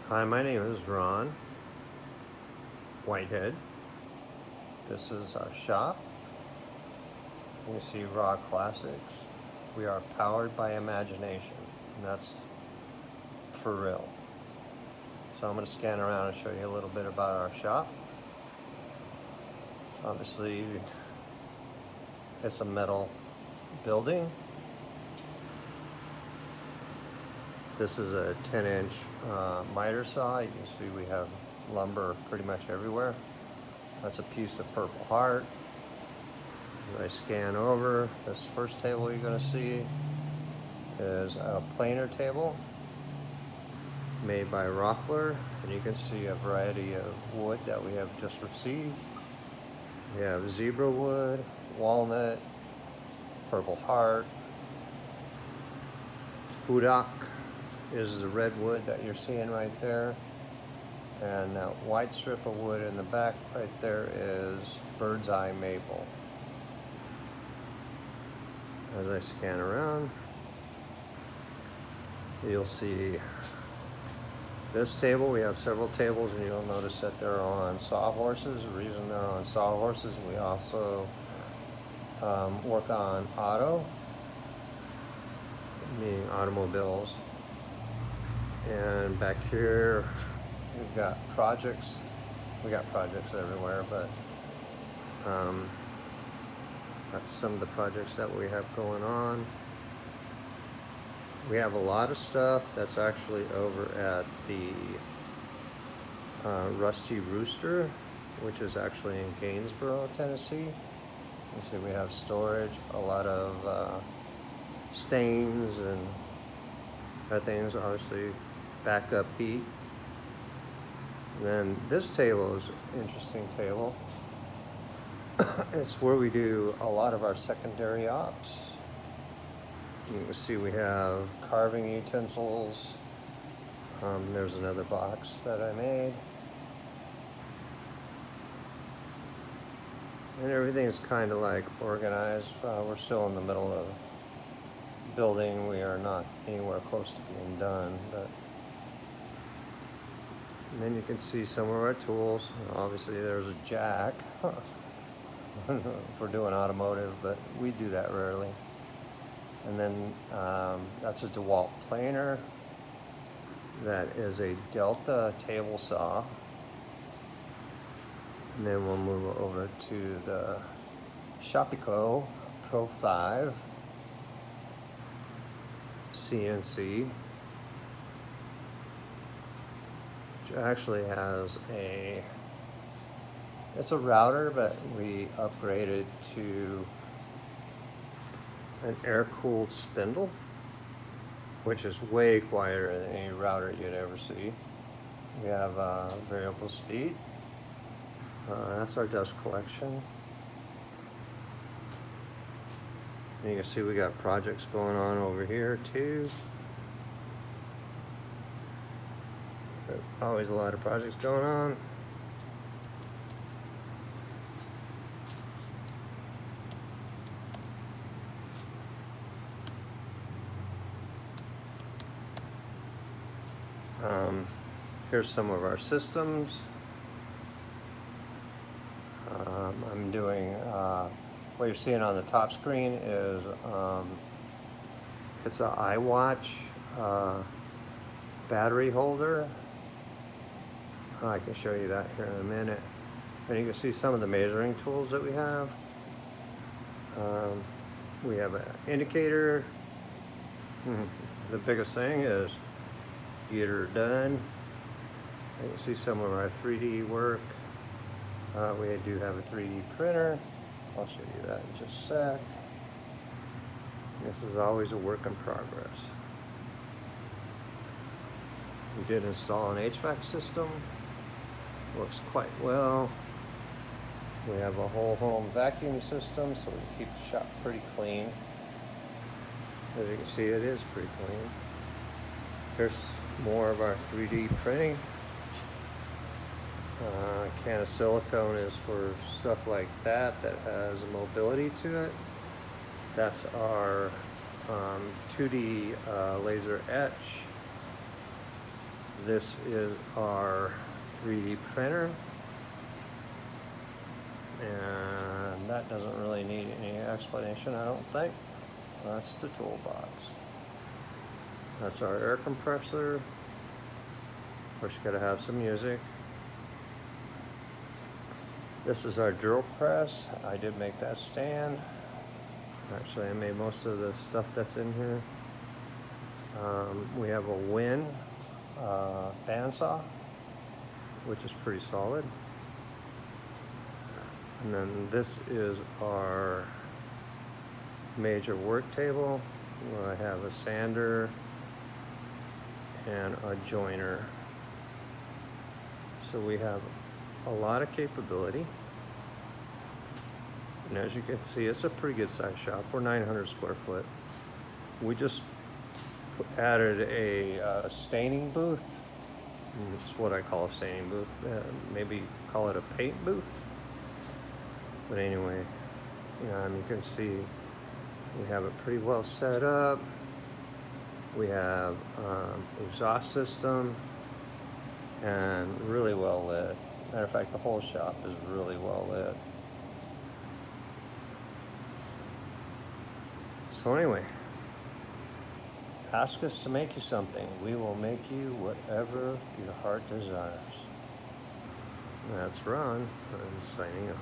Hi, my name is Ron Whitehead. This is our shop. You see Raw Classics. We are powered by imagination, and that's for real. So I'm going to scan around and show you a little bit about our shop. Obviously, it's a metal building. This is a 10-inch miter saw. You can see we have lumber pretty much everywhere. That's a piece of Purple Heart. As I scan over, this first table you're going to see is a planer table made by Rockler, and you can see a variety of wood that we have just received. We have zebra wood, walnut, Purple Heart, Hudak is the redwood that you're seeing right there, and that white strip of wood in the back right there is bird's eye maple. As I scan around, you'll see this table. We have several tables, and you'll notice that they're on sawhorses. The reason they're on sawhorses, we also work on auto, meaning automobiles. And back here, we've got projects. We got projects everywhere, but that's some of the projects that we have going on. We have a lot of stuff that's actually over at the Rusty Rooster, which is actually in Gainesboro, Tennessee. You see we have storage, a lot of stains and other things, obviously backup heat. And then this table is an interesting table. It's where we do a lot of our secondary ops. You can see we have carving utensils. There's another box that I made. And everything is kind of like organized. We're still in the middle of building. We are not anywhere close to being done. And then you can see some of our tools. Obviously there's a jack. If we're doing automotive, but we do that rarely. And then that's a DeWalt planer. That is a Delta table saw. And then we'll move over to the Shopiko Pro 5 CNC, which actually has it's a router, but we upgraded to an air-cooled spindle, which is way quieter than any router you'd ever see. We have variable speed. That's our dust collection. And you can see we got projects going on over here too. There's always a lot of projects going on. Here's some of our systems. I'm doing, what you're seeing on the top screen is, it's an iWatch battery holder. I can show you that here in a minute. And you can see some of the measuring tools that we have. We have an indicator. The biggest thing is get her done. You can see some of our 3D work. We do have a 3D printer. I'll show you that in just a sec. This is always a work in progress. We did install an HVAC system. Works quite well. We have a whole home vacuum system, so we keep the shop pretty clean. As you can see, it is pretty clean. Here's more of our 3D printing. A can of silicone is for stuff like that has a mobility to it. That's our 2D laser etch. This is our 3D printer, and that doesn't really need any explanation, I don't think. That's the toolbox. That's our air compressor. Of course, you gotta have some music. This is our drill press. I did make that stand. Actually, I made most of the stuff that's in here. We have a Win bandsaw, which is pretty solid. And then this is our major work table, where I have a sander and a joiner. So we have a lot of capability. And as you can see, it's a pretty good size shop. We're 900 square foot. We just added a staining booth. It's what I call a staining booth. Maybe call it a paint booth. But anyway, you can see we have it pretty well set up. We have exhaust system and really well lit. Matter of fact, the whole shop is really well lit. So anyway, ask us to make you something. We will make you whatever your heart desires. That's Ron. I'm signing off.